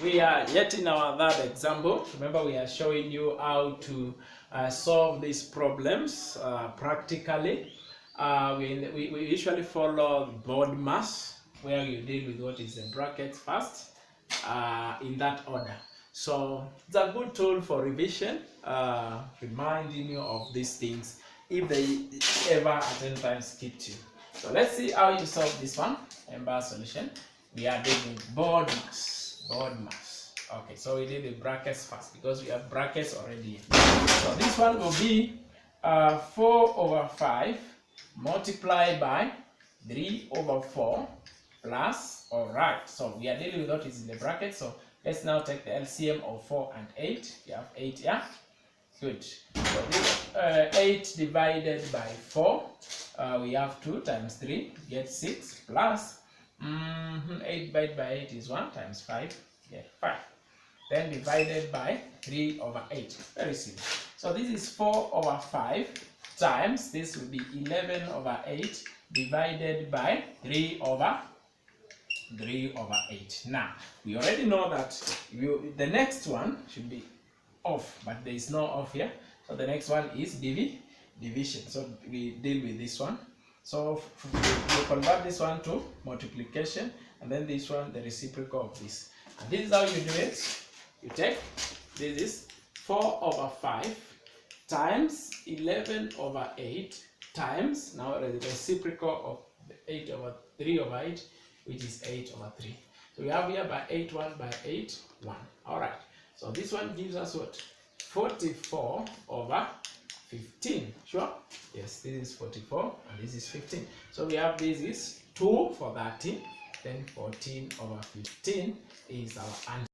We are yet in our third example. Remember, we are showing you how to solve these problems practically. We usually follow BODMAS, where you deal with what is the brackets first, in that order. So it's a good tool for revision, reminding you of these things if they ever at any time skip you. So let's see how you solve this one. Remember solution. We are doing BODMAS. Okay, so we did the brackets first because we have brackets already. So this one will be 4 over 5 multiplied by 3 over 4 plus, alright, so we are dealing with what is in the bracket. So let's now take the LCM of 4 and 8. We have 8 here. Good. So this 8 divided by 4, we have 2 times 3, get 6 plus 8 divided by 8 is 1 times 5, get 5. Then divided by 3 over 8. Very simple. So this is 4 over 5 times, this will be 11 over 8 divided by 3 over 8. Now, we already know that the next one should be off, but there is no off here. So the next one is division. So we deal with this one. So we convert this one to multiplication, and then this one the reciprocal of this. And this is how you do it. You take, this is 4 over 5 times 11 over 8 times, now the reciprocal of 8 over 3 over 8, which is 8 over 3. So we have here by 8 1 by 8 1. Alright, so this one gives us what? 44 over 15. Sure? Yes, this is 44 and this is 15. So we have this is 2 for 13, then 14 over 15 is our answer.